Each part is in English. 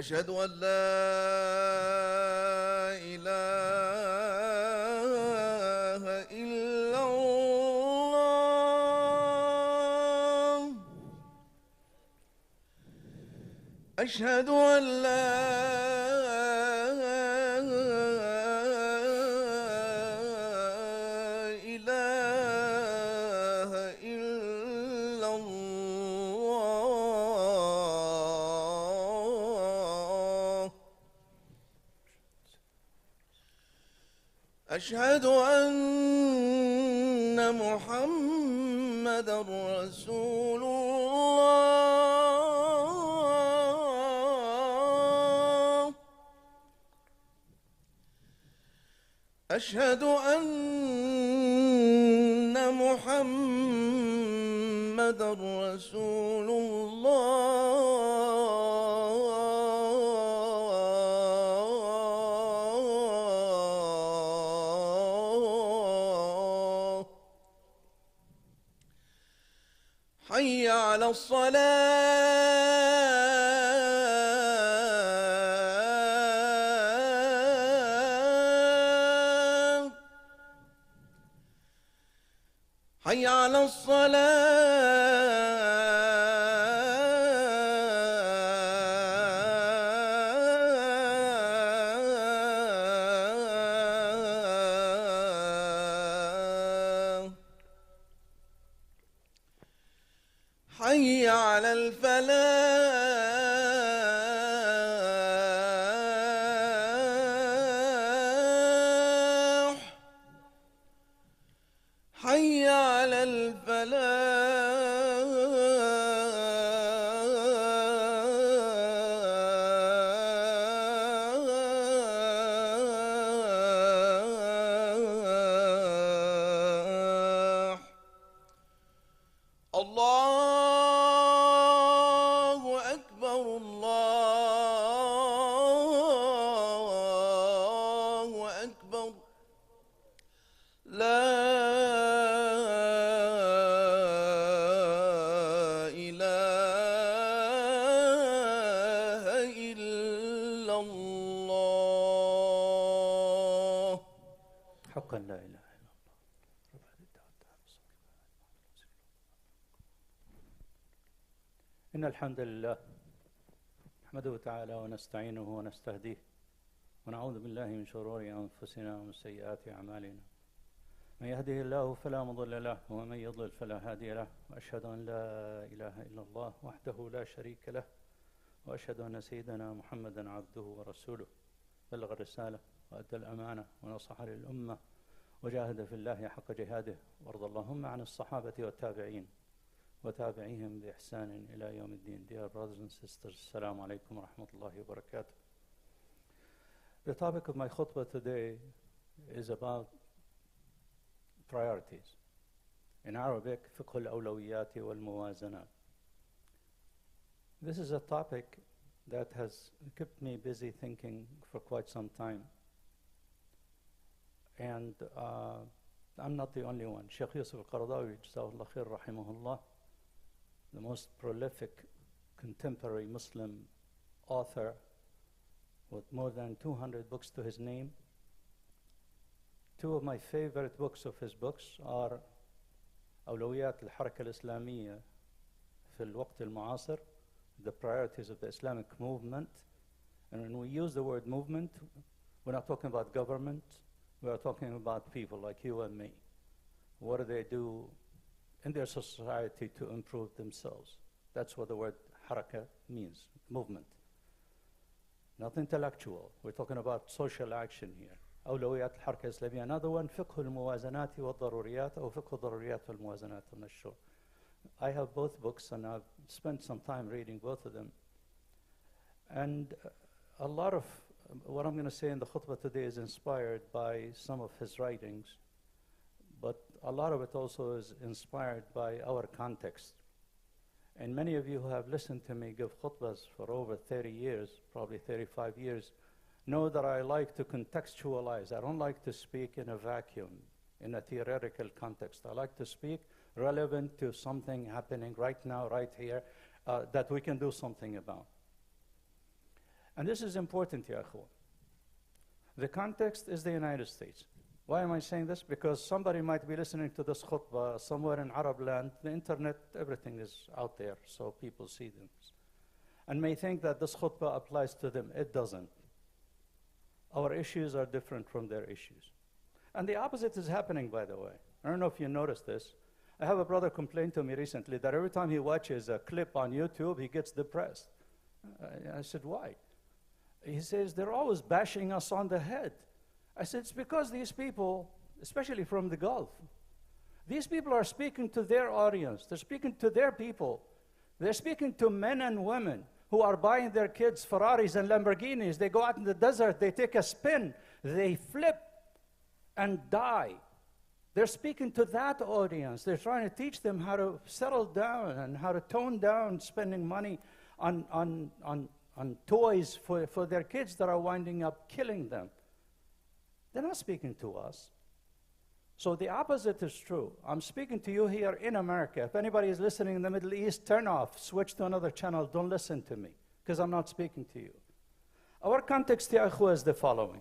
أشهد أن لا إله إلا الله. أشهد أن لا إله إلا الله. أشهد أن محمدًا رسول الله. أشهد أن محمدًا رسول الله. حي على الصلاة. حي على الصلاة. حي على الفلاح. حي على الفلاح. الله أكبر، الله أكبر. لا إله إلا الله. حقا لا إله إلا الله. إن الحمد لله نحمده تعالى ونستعينه ونستهديه ونعوذ بالله من شرور أنفسنا ومن سيئات أعمالنا. من يهده الله فلا مضل له ومن يضلل فلا هادي له، وأشهد أن لا إله إلا الله وحده لا شريك له، وأشهد أن سيدنا محمدا عبده ورسوله، بلغ الرسالة وأدى الأمانة ونصح للأمة وجاهد في الله حق جهاده، وارض اللهم عن الصحابة والتابعين وتابعيهم بإحسان إلى يوم الدين. Dear brothers and sisters, Assalamu alaikum wa rahmatullahi wa barakatuh. The topic of my khutbah today is about priorities. In Arabic, فقه الأولويات والموازنات. This is a topic that has kept me busy thinking for quite some time. And I'm not the only one. Sheikh Yusuf al-Qaradawi, Jazahullah khair, rahimahullah, the most prolific contemporary Muslim author with more than 200 books to his name. Two of my favorite books of his books are أولويات الحركة الإسلامية في الوقت المعاصر, The Priorities of the Islamic Movement. And when we use the word movement, we're not talking about government, we are talking about people like you and me. What do they do in their society to improve themselves? That's what the word haraka means, movement. Not intellectual. We're talking about social action here. أولويات الحركة الإسلامية. Another one, فقه الموازنات والضروريات أو فقه الضروريات والموازنات. I'm not sure. I have both books and I've spent some time reading both of them. And a lot of what I'm going to say in the khutbah today is inspired by some of his writings, but a lot of it also is inspired by our context. And many of you who have listened to me give khutbahs for over 30 years, probably 35 years, know that I like to contextualize. I don't like to speak in a vacuum, in a theoretical context. I like to speak relevant to something happening right now, right here, that we can do something about. And this is important, ya akhwan. The context is the United States. Why am I saying this? Because somebody might be listening to this khutbah somewhere in Arab land. The internet, everything is out there, so people see them. And may think that this khutbah applies to them. It doesn't. Our issues are different from their issues. And the opposite is happening, by the way. I don't know if you noticed this. I have a brother complain to me recently that every time he watches a clip on YouTube, he gets depressed. I said, why? He says, they're always bashing us on the head. I said, it's because these people, especially from the Gulf, these people are speaking to their audience. They're speaking to their people. They're speaking to men and women who are buying their kids Ferraris and Lamborghinis. They go out in the desert, they take a spin, they flip and die. They're speaking to that audience. They're trying to teach them how to settle down and how to tone down spending money on toys for their kids that are winding up killing them. They're not speaking to us. So the opposite is true. I'm speaking to you here in America. If anybody is listening in the Middle East, turn off, switch to another channel, don't listen to me, because I'm not speaking to you. Our context, ya akhwa, is the following.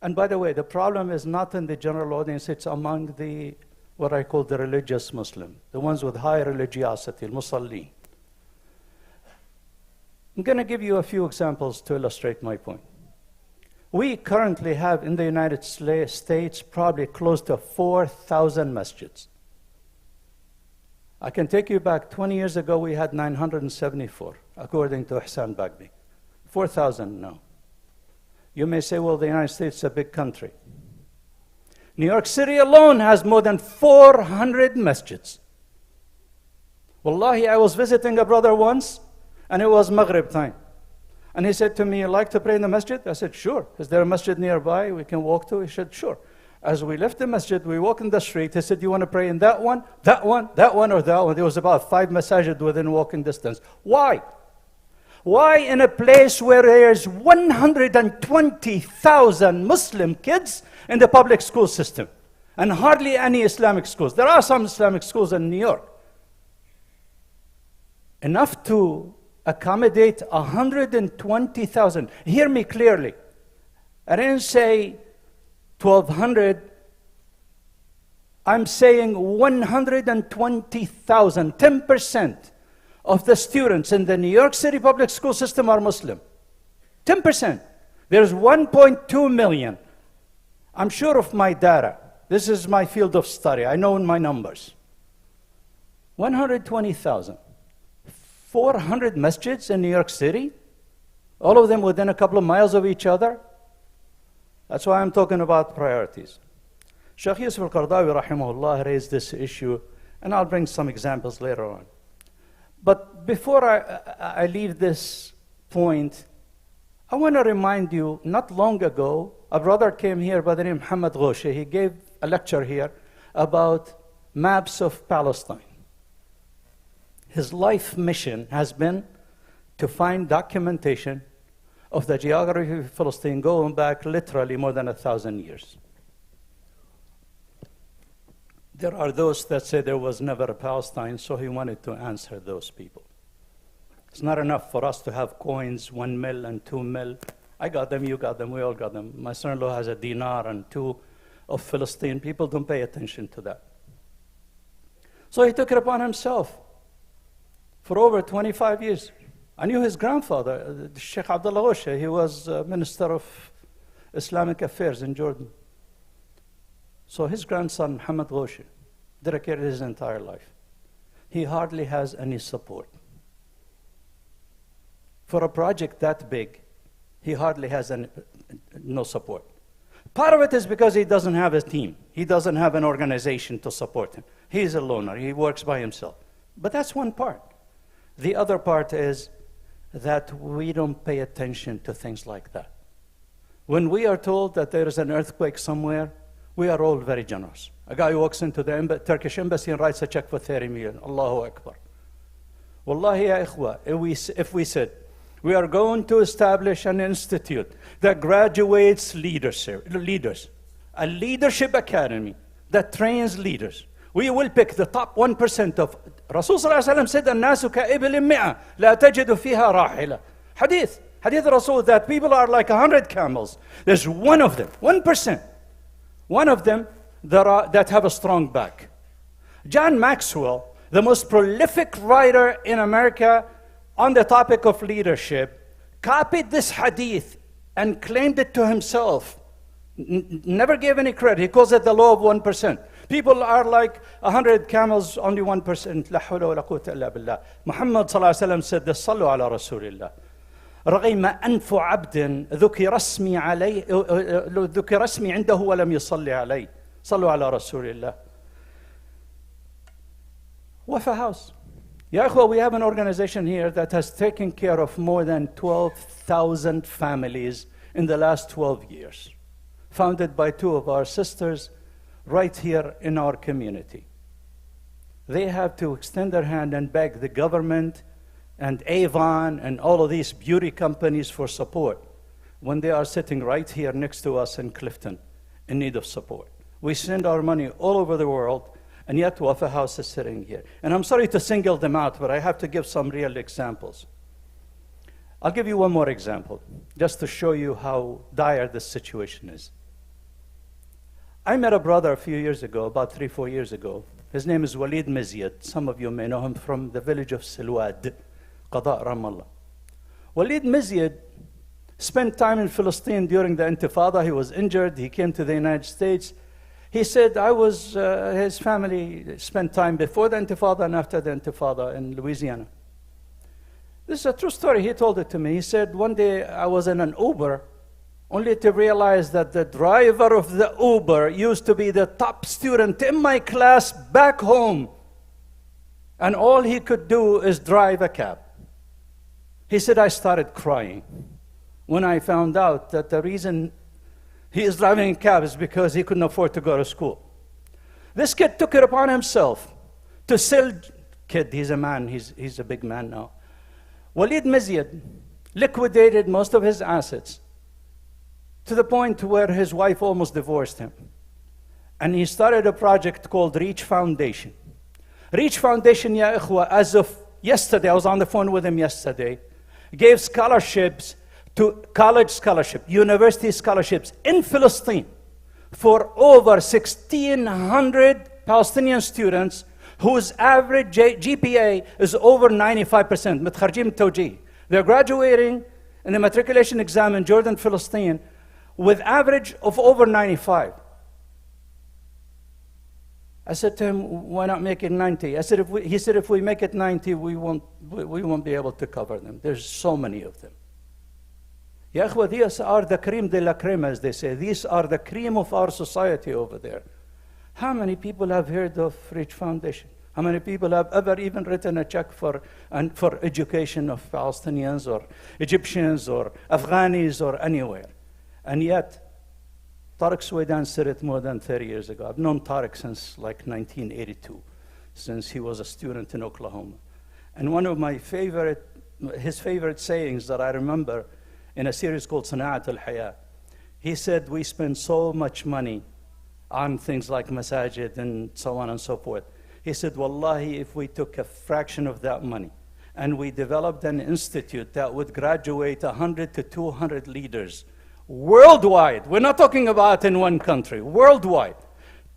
And by the way, the problem is not in the general audience, it's among the, what I call the religious Muslim, the ones with high religiosity, al-musalli. I'm going to give you a few examples to illustrate my point. We currently have in the United States probably close to 4,000 masjids. I can take you back 20 years ago, we had 974, according to Ihsan Bagbi. 4,000 now. You may say, well, the United States is a big country. New York City alone has more than 400 masjids. Wallahi, I was visiting a brother once, and it was Maghrib time. And he said to me, you like to pray in the masjid? I said, sure. Is there a masjid nearby we can walk to? He said, sure. As we left the masjid, we walked in the street. He said, do you want to pray in that one, that one, that one, or that one? There was about 5 masajid within walking distance. Why? Why in a place where there's 120,000 Muslim kids in the public school system and hardly any Islamic schools? There are some Islamic schools in New York. Enough to accommodate 120,000. Hear me clearly. I didn't say 1,200. I'm saying 120,000, 10%. Of the students in the New York City public school system are Muslim. 10%. There's 1.2 million. I'm sure of my data. This is my field of study. I know my numbers. 120,000. 400 masjids in New York City, all of them within a couple of miles of each other. That's why I'm talking about priorities. Shaykh Yusuf al-Qaradawi rahimahullah raised this issue, and I'll bring some examples later on. But before I leave this point, I want to remind you, not long ago, a brother came here by the name of Mohammad Abbasi. He gave a lecture here about maps of Palestine. His life mission has been to find documentation of the geography of Palestine going back literally more than 1,000 years. There are those that say there was never a Palestine, so he wanted to answer those people. It's not enough for us to have coins, 1 mil and 2 mil. I got them, you got them, we all got them. My son-in-law has a dinar and 2 of Philistine. People don't pay attention to that. So he took it upon himself for over 25 years. I knew his grandfather, Sheikh Abdullah Ghosha. He was Minister of Islamic Affairs in Jordan. So his grandson, Mohammad Abbasi, dedicated his entire life. He hardly has any support. For a project that big, he hardly has no support. Part of it is because he doesn't have a team. He doesn't have an organization to support him. He's a loner. He works by himself. But that's one part. The other part is that we don't pay attention to things like that. When we are told that there is an earthquake somewhere, we are all very generous. A guy walks into the Turkish embassy and writes a check for 30 million. Allahu Akbar. Wallahi ya ikhwa, if we said, we are going to establish an institute that graduates leaders, a leadership academy that trains leaders. We will pick the top 1% of Rasul sallallahu alaihi wasallam said, الناس كإبل مئة لا تجد فيها راحلة Hadith Rasul, that people are like 100 camels. There's one of them, 1%. One of them that have a strong back. John Maxwell, the most prolific writer in America on the topic of leadership, copied this hadith and claimed it to himself. Never gave any credit. He calls it the law of 1%. People are like 100 camels, only 1%. La hawla wa la quwwata illa billah. Muhammad sallallahu alaihi wasallam said, "Sallu ala Rasulillah. رغم أنف عبد ذكر اسمي عليه ذكر اسمي عنده ولم يصلي عليه صلوا على رسول الله." Wafa House. Ya ikhwa, we have an organization here that has taken care of more than 12,000 families in the last 12 years, founded by two of our sisters right here in our community. They have to extend their hand and beg the government and Avon and all of these beauty companies for support when they are sitting right here next to us in Clifton in need of support. We send our money all over the world, and yet Wafa House is sitting here. And I'm sorry to single them out, but I have to give some real examples. I'll give you one more example, just to show you how dire this situation is. I met a brother a few years ago, about 3-4 years ago. His name is Walid Mizyad. Some of you may know him from the village of Silwad, Qada Ramallah. Walid Mizyad spent time in Palestine during the Intifada. He was injured. He came to the United States. He said his family spent time before the Intifada and after the Intifada in Louisiana. This is a true story. He told it to me. He said, one day I was in an Uber, only to realize that the driver of the Uber used to be the top student in my class back home. And all he could do is drive a cab. He said, I started crying when I found out that the reason he is driving a cab is because he couldn't afford to go to school. This kid took it upon himself to sell, he's a man, he's a big man now. Walid Mizyad liquidated most of his assets to the point where his wife almost divorced him. And he started a project called Reach Foundation. Reach Foundation, ya ikhwa, as of yesterday, I was on the phone with him yesterday, gave scholarships to college scholarship, university scholarships in Palestine for over 1,600 Palestinian students whose average GPA is over 95%. متخرجين توجيه. They're graduating in the matriculation exam in Jordan, Palestine, with average of over 95. I said to him, why not make it 90? He said, if we make it 90, we won't be able to cover them. There's so many of them. Ya ikhwa, these are the cream de la creme, as they say. These are the cream of our society over there. How many people have heard of Reach Foundation? How many people have ever even written a check for education of Palestinians or Egyptians or Afghanis or anywhere? And yet, Tariq Suwaidan said it more than 30 years ago. I've known Tariq since like 1982, since he was a student in Oklahoma. And one of his favorite sayings that I remember in a series called Sana'at al-Hayat, he said, we spend so much money on things like masajid and so on and so forth. He said, wallahi, if we took a fraction of that money and we developed an institute that would graduate 100 to 200 leaders worldwide, we're not talking about in one country, worldwide,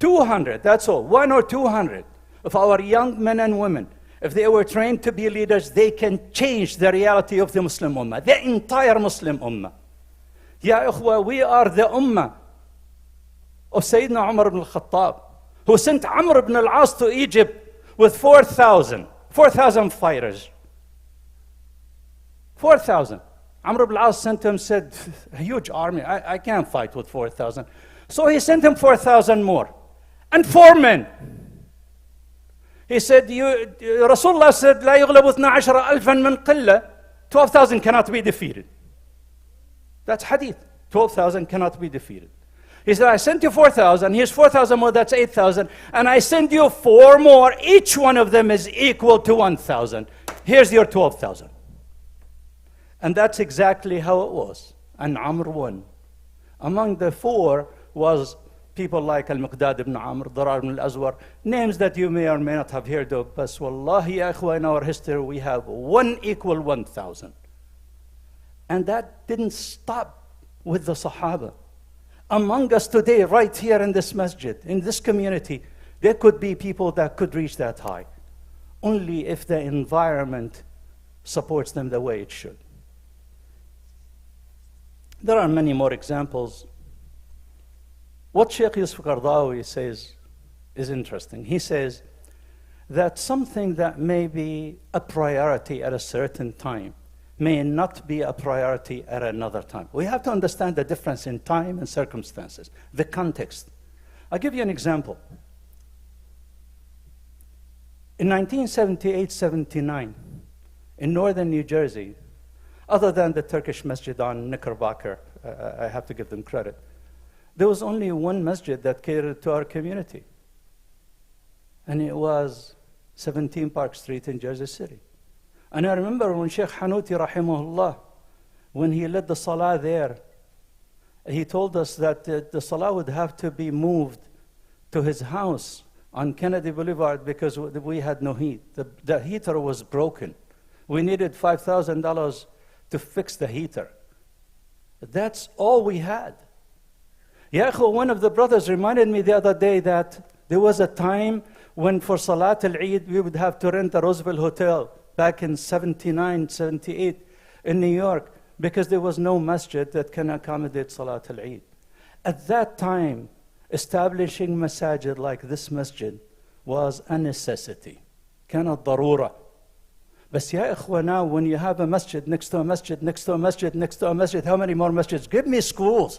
200, that's all, 1 or 200 of our young men and women, if they were trained to be leaders, they can change the reality of the Muslim Ummah, the entire Muslim Ummah. Ya ikhwa, we are the Ummah of Sayyidina Umar ibn al-Khattab, who sent Amr ibn al-As to Egypt with 4,000 fighters. 4,000. Amr ibn al-As sent him, said, a huge army, I can't fight with 4,000. So he sent him 4,000 more, and 4 men. He said, Rasulullah said, لا يغلب 12,000 من قلة. 12,000 cannot be defeated. That's hadith. 12,000 cannot be defeated. He said, I sent you 4,000, here's 4,000 more, that's 8,000, and I send you 4 more, each one of them is equal to 1,000. Here's your 12,000. And that's exactly how it was. And Amr won. Among the 4 was people like Al-Miqdad ibn Amr, Darar ibn al-Azwar, names that you may or may not have heard of, but wallahi ya ikhwa, in our history we have 1 equal 1,000. And that didn't stop with the Sahaba. Among us today, right here in this masjid, in this community, there could be people that could reach that high, only if the environment supports them the way it should. There are many more examples. What Sheikh Yusuf Qaradawi says is interesting. He says that something that may be a priority at a certain time may not be a priority at another time. We have to understand the difference in time and circumstances, the context. I'll give you an example. In 1978-79, in northern New Jersey, other than the Turkish masjid on Knickerbocker, I have to give them credit, there was only one masjid that catered to our community. And it was 17 Park Street in Jersey City. And I remember when Sheikh Hanuti, rahimahullah, when he led the salah there, he told us that the salah would have to be moved to his house on Kennedy Boulevard because we had no heat. The heater was broken. We needed $5,000 to fix the heater. That's all we had. Ya akhu, one of the brothers reminded me the other day that there was a time when for Salat al-Eid we would have to rent a Roosevelt Hotel back in 79, 78 in New York because there was no masjid that can accommodate Salat al-Eid. At that time, establishing masajid like this masjid was a necessity. كانت ضرورة. But ya ikhwana, when you have a masjid next to a masjid, next to a masjid, next to a masjid, how many more masjids? Give me schools.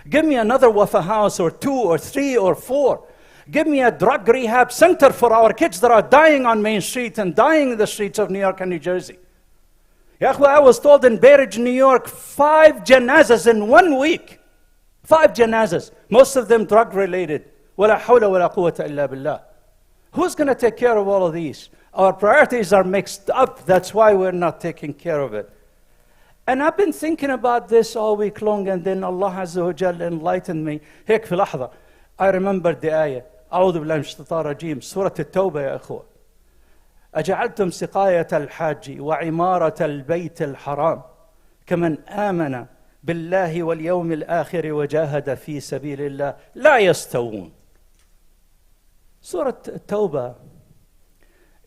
Give me another wafa house or 2 or 3 or 4. Give me a drug rehab center for our kids that are dying on Main Street and dying in the streets of New York and New Jersey. Ya akhwa, I was told in Bay Ridge, New York, 5 janazas in 1 week. 5 janazas, most of them drug related. ولا حول ولا قوة إلا بالله. Who's going to take care of all of these? Our priorities are mixed up. That's why we're not taking care of it. And I've been thinking about this all week long, and then Allah Azza wa Jalla enlightened me. هيك في لحظة I remembered the ayah. أعوذ بالله من الشيطان الرجيم. سورة التوبة يا أخوة. أجعلتم سقاية الحاج وعمارة البيت الحرام كمن آمن بالله واليوم الآخر وجاهد في سبيل الله لا يستوون. Surah Tawbah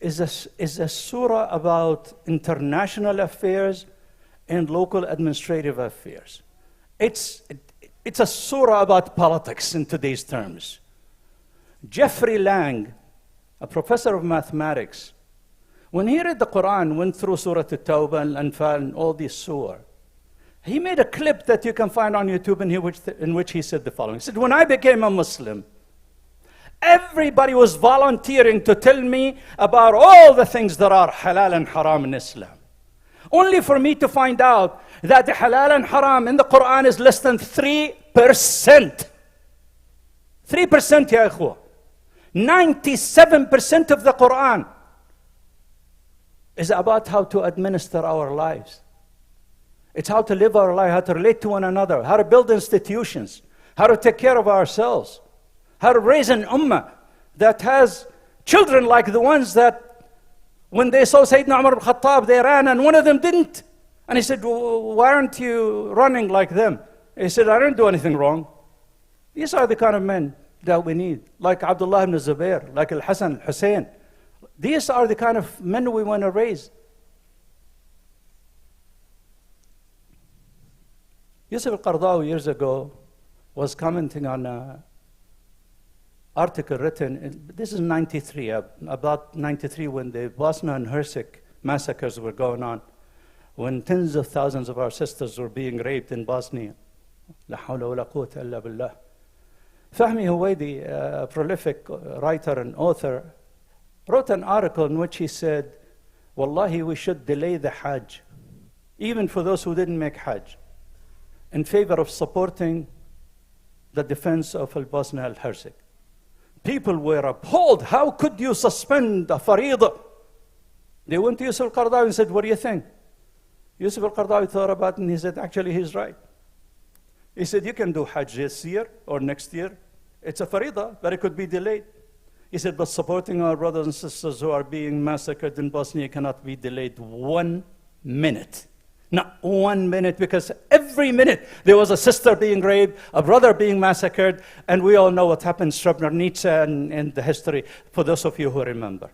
is a surah about international affairs and local administrative affairs. It's a surah about politics in today's terms. Jeffrey Lang, a professor of mathematics, when he read the Quran, went through Surah At-Tawbah and Anfal and all these surah, he made a clip that you can find on YouTube in which he said the following. He said, when I became a Muslim, everybody was volunteering to tell me about all the things that are halal and haram in Islam. Only for me to find out that the halal and haram in the Quran is less than 3%. 3%, ya ikhwa. 97% of the Quran is about how to administer our lives. It's how to live our life, how to relate to one another, how to build institutions, how to take care of ourselves, how to raise an ummah that has children like the ones that when they saw Sayyidina Umar ibn Khattab, they ran and one of them didn't. And he said, why aren't you running like them? He said, I didn't do anything wrong. These are the kind of men that we need, like Abdullah ibn Zubair, like Al-Hasan, Al-Hussein. These are the kind of men we want to raise. Yusuf al-Qaradawi years ago was commenting on an article written, this is 93, about 93 when the Bosnia and Herzegovina massacres were going on, when tens of thousands of our sisters were being raped in Bosnia. La hawla wa la quwwata illa billah. Fahmi Huwaidi, a prolific writer and author, wrote an article in which he said, Wallahi, we should delay the Hajj, even for those who didn't make Hajj, in favor of supporting the defense of Bosnia and Herzegovina. People were appalled. How could you suspend a faridah? They went to Yusuf al-Qaradawi and said, what do you think? Yusuf al-Qaradawi thought about it and he said, actually, he's right. He said, you can do Hajj this year or next year. It's a faridah, but it could be delayed. He said, but supporting our brothers and sisters who are being massacred in Bosnia cannot be delayed 1 minute. Not 1 minute, because every minute there was a sister being raped, a brother being massacred, and we all know what happened in Srebrenica and the history, for those of you who remember.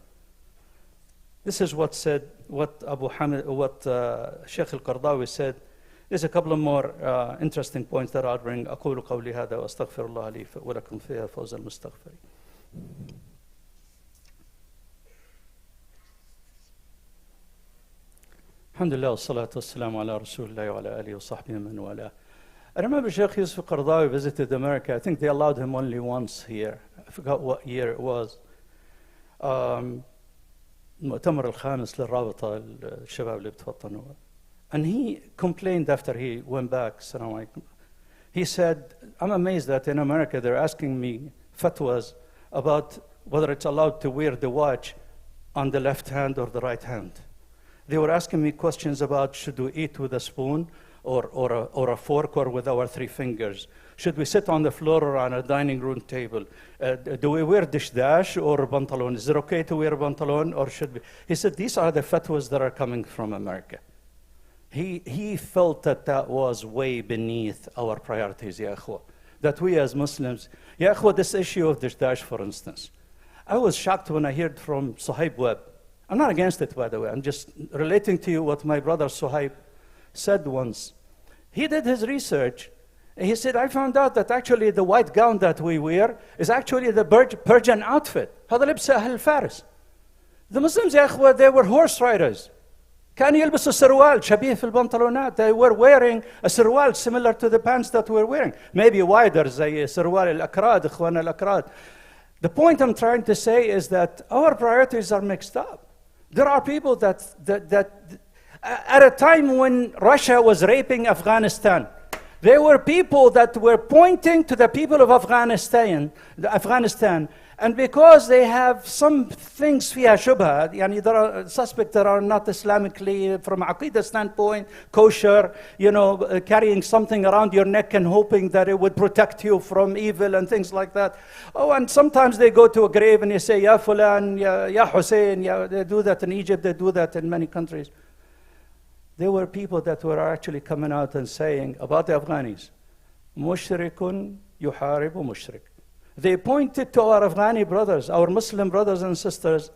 This is what said, what Sheikh al-Qardawi said. There's a couple of more interesting points that I'll bring. أقول قولي هذا وأستغفر الله لي ولكم فيها فوز المستغفرين. Alhamdulillah, wassalatu wassalamu ala rasulillah wa ala alihi wa sahbihi man wala. I remember Sheikh Yusuf Qardawi visited America. I think they allowed him only once here. I forgot what year it was. المؤتمر الخامس للرابطة الشباب اللي بتفطنوا. And he complained after he went back. Assalamu alaikum. He said, I'm amazed that in America they're asking me fatwas about whether it's allowed to wear the watch on the left hand or the right hand. They were asking me questions about should we eat with a spoon or a fork or with our 3 fingers? Should we sit on the floor or on a dining room table? Do we wear dishdash or pantalon? Is it okay to wear pantalon or should we? He said, these are the fatwas that are coming from America. He felt that that was way beneath our priorities, ya akhwa. That we as Muslims, ya akhwa, this issue of dishdash, for instance. I was shocked when I heard from Suhaib Webb. I'm not against it, by the way. I'm just relating to you what my brother Suhaib said once. He did his research. He said, I found out that actually the white gown that we wear is actually the Persian outfit. هذا لبس أهل فارس. The Muslims, يا أخوة, they were horse riders. كانوا يلبسوا سروال شبيه في البنطلونات. They were wearing a سروال similar to the pants that we're wearing. Maybe wider, زي سروال الأكراد, إخوان الأكراد. The point I'm trying to say is that our priorities are mixed up. There are people that at a time when Russia was raping Afghanistan, there were people that were pointing to the people of Afghanistan, and because they have some things فيها شبهة, يعني there are suspects that are not Islamically, from Aqidah standpoint, kosher, carrying something around your neck and hoping that it would protect you from evil and things like that. Oh, and sometimes they go to a grave and you say, Ya Fulan, Ya Hussein, they do that in Egypt, they do that in many countries. There were people that were actually coming out and saying about the Afghanis, Mushrikun yuharibu mushrik. They pointed to our Afghani brothers, our Muslim brothers and sisters,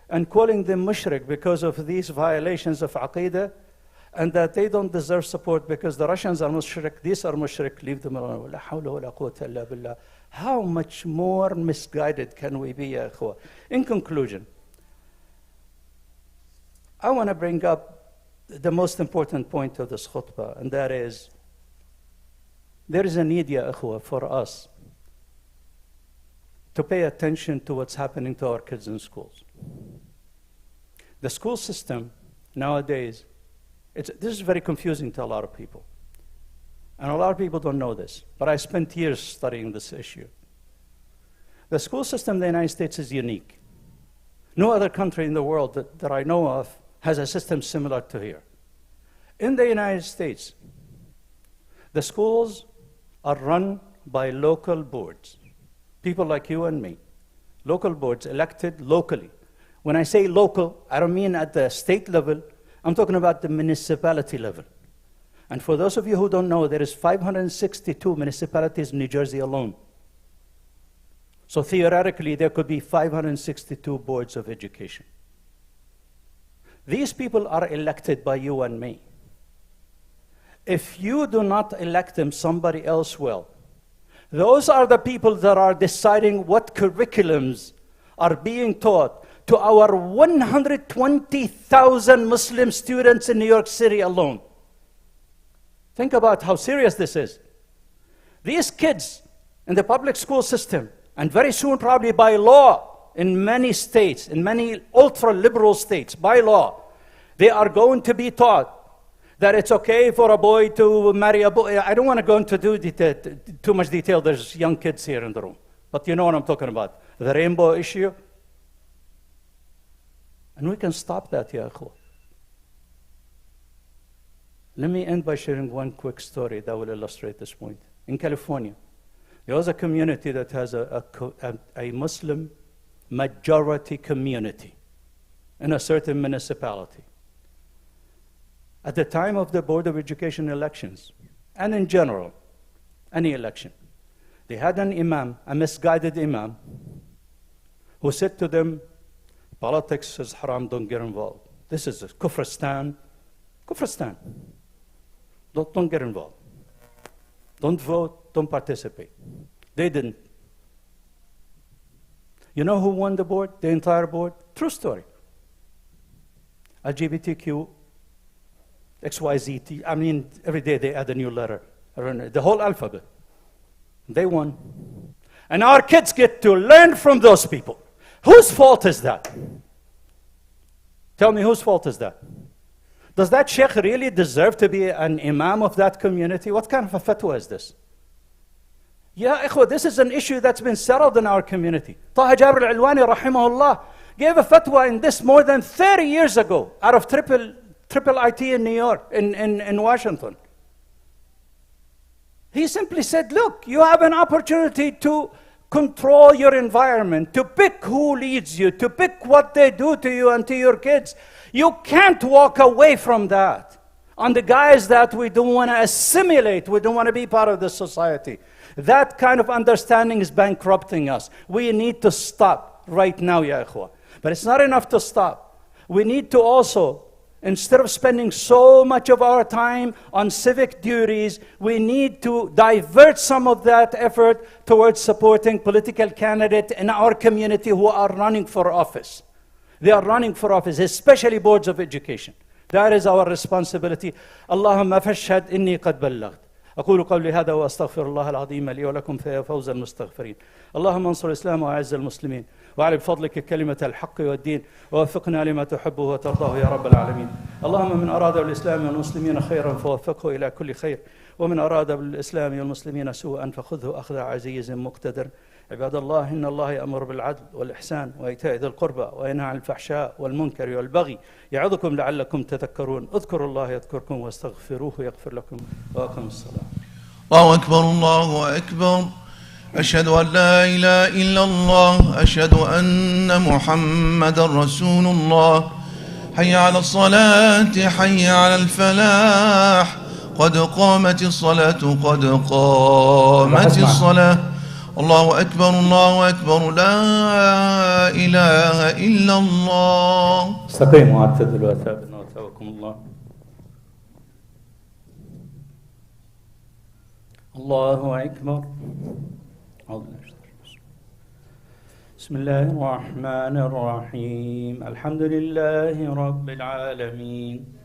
and calling them mushrik because of these violations of Aqidah, and that they don't deserve support because the Russians are mushrik, these are mushrik, leave them alone. La hawla wa la quwwata illa billah. How much more misguided can we be, ya akhwa? In conclusion, I want to bring up the most important point of this khutbah, and that is, there is a need, ya akhwa, for us to pay attention to what's happening to our kids in schools. The school system nowadays, this is very confusing to a lot of people. And a lot of people don't know this, but I spent years studying this issue. The school system in the United States is unique. No other country in the world that I know of has a system similar to here. In the United States, the schools are run by local boards. People like you and me, local boards elected locally. When I say local, I don't mean at the state level, I'm talking about the municipality level. And for those of you who don't know, there is 562 municipalities in New Jersey alone. So theoretically, there could be 562 boards of education. These people are elected by you and me. If you do not elect them, somebody else will. Those are the people that are deciding what curriculums are being taught to our 120,000 Muslim students in New York City alone. Think about how serious this is. These kids in the public school system, and very soon probably by law in many states, in many ultra-liberal states, by law, they are going to be taught that it's okay for a boy to marry a boy. I don't want to go into too much detail. There's young kids here in the room. But you know what I'm talking about. The rainbow issue. And we can stop that, ya akhwa. Let me end by sharing one quick story that will illustrate this point. In California, there was a community that has a Muslim majority community in a certain municipality. at the time of the Board of Education elections, and in general, any election, they had an imam, a misguided imam, who said to them, politics is haram, don't get involved. This is a Kufristan. Kufristan. Don't get involved. Don't vote, don't participate. They didn't. You know who won the board, the entire board? True story. LGBTQ, XYZ, I mean, every day they add a new letter. The whole alphabet. They won. And our kids get to learn from those people. Whose fault is that? Tell me, whose fault is that? Does that sheikh really deserve to be an imam of that community? What kind of a fatwa is this? Yeah, ikhwa, this is an issue that's been settled in our community. Taha Jabir al-Alwani, rahimahullah, gave a fatwa in this more than 30 years ago out of triple IT in New York, in Washington. He simply said, look, you have an opportunity to control your environment, to pick who leads you, to pick what they do to you and to your kids. You can't walk away from that on the guise that we don't want to assimilate, we don't want to be part of the society. That kind of understanding is bankrupting us. We need to stop right now, ya ikhwa. But it's not enough to stop. We need to also, instead of spending so much of our time on civic duties, we need to divert some of that effort towards supporting political candidates in our community who are running for office. They are running for office, especially boards of education. That is our responsibility. Allahumma fashhad inni qad ballaght. أقول قولي هذا وأستغفر الله العظيم لي ولكم فيا فوز المستغفرين. اللهم انصر الإسلام وأعز المسلمين وأعلي بفضلك كلمة الحق والدين ووفقنا لما تحبه وترضاه يا رب العالمين. اللهم من أراد بالإسلام والمسلمين خيرا فوفقه إلى كل خير ومن أراد بالإسلام والمسلمين سوءا فخذه أخذ عزيز مقتدر. عباد الله، إن الله يأمر بالعدل والإحسان وإيتاء ذي القربى وينهى عن الفحشاء والمنكر والبغي يعظكم لعلكم تذكرون. اذكروا الله يذكركم واستغفروه يغفر لكم وأقيموا الصلاة. الله أكبر الله أكبر. أشهد أن لا إله إلا الله. أشهد أن محمد رسول الله. حي على الصلاة حي على الفلاح. قد قامت الصلاة قد قامت الصلاة. الله أكبر الله أكبر. لا إله إلا الله. استقيموا واعتدلوا وثابتوا وثابكم الله. الله أكبر. بسم الله الرحمن الرحيم. الحمد لله رب العالمين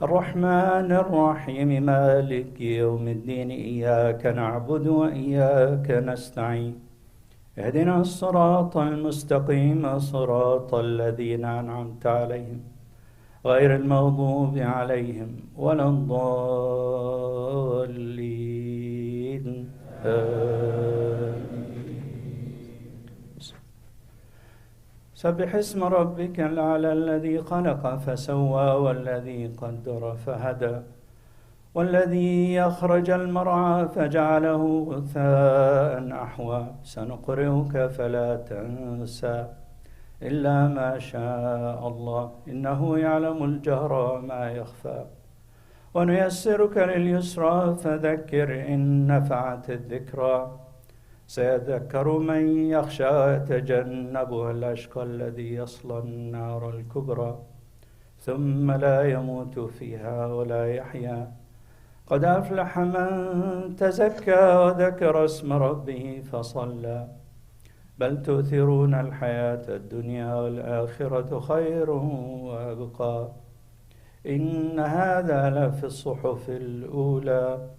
الرحمن الرحيم مالك يوم الدين. إياك نعبد وإياك نستعين. اهدنا الصراط المستقيم صراط الذين أنعمت عليهم غير المغضوب عليهم ولا الضالين. سبح اسم ربك الأعلى الذي خلق فسوى والذي قدر فهدى والذي أخرج المرعى فجعله غثاء أحوى. سنقرئك فلا تنسى إلا ما شاء الله إنه يعلم الجهر وما يخفى. ونيسرك لليسرى فذكر إن نفعت الذكرى. سيذكر من يخشى ويتجنبها الأشقى الذي يصلى النار الكبرى ثم لا يموت فيها ولا يحيا. قد أفلح من تزكى وذكر اسم ربه فصلى. بل تؤثرون الحياة الدنيا والآخرة خير وأبقى. إن هذا لفي الصحف الأولى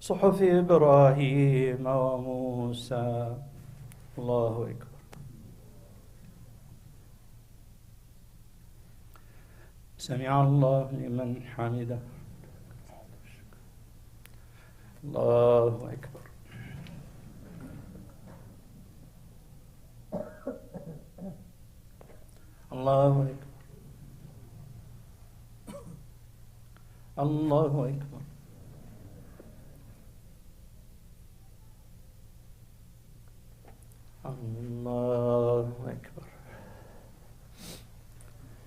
صحف إبراهيم وموسى. الله أكبر. سمع الله لمن حمده. الله أكبر. الله أكبر. الله أكبر. الله أكبر.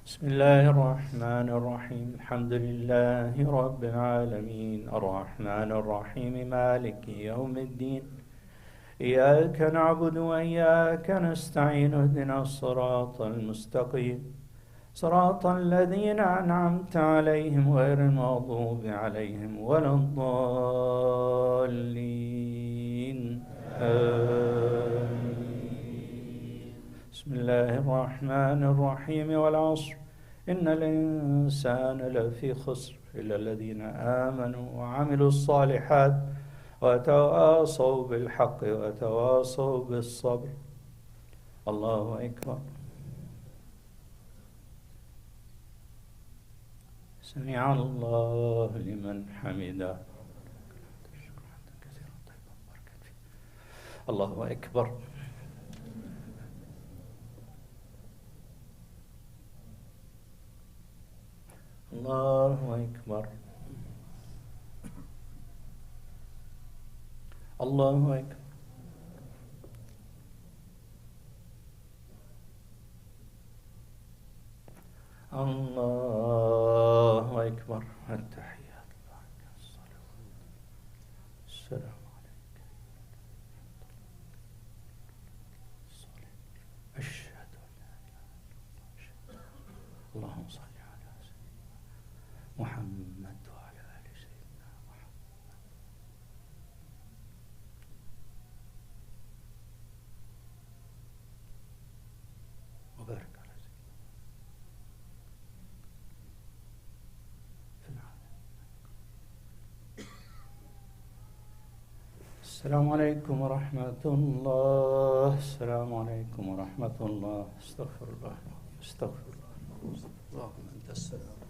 بسم بسم الله الرحمن الرحيم. الحمد لله رب العالمين، الرحمن الرحيم، مالك يوم الدين. إياك نعبد وإياك نستعين، اهدنا الصراط المستقيم، صراط الذين أنعمت عليهم غير المغضوب عليهم ولا الضالين. آمين. بسم الله الرحمن الرحيم. والعصر إن الإنسان لفي خسر إلا الذين آمنوا وعملوا الصالحات وتواصوا بالحق وتواصوا بالصبر. الله أكبر. سمع الله لمن حمده. الله أكبر. الله أكبر. الله أكبر. الله أكبر. التحيات لله، الصلوات، السلام عليك، أشهد أن لا إله إلا الله، اللهم صل على سيدنا محمد وعلى آل سيدنا محمد وبارك على سيدنا في العالم. السلام عليكم ورحمة الله. السلام عليكم ورحمة الله. استغفر الله. استغفر الله. اللهم أنت السلام.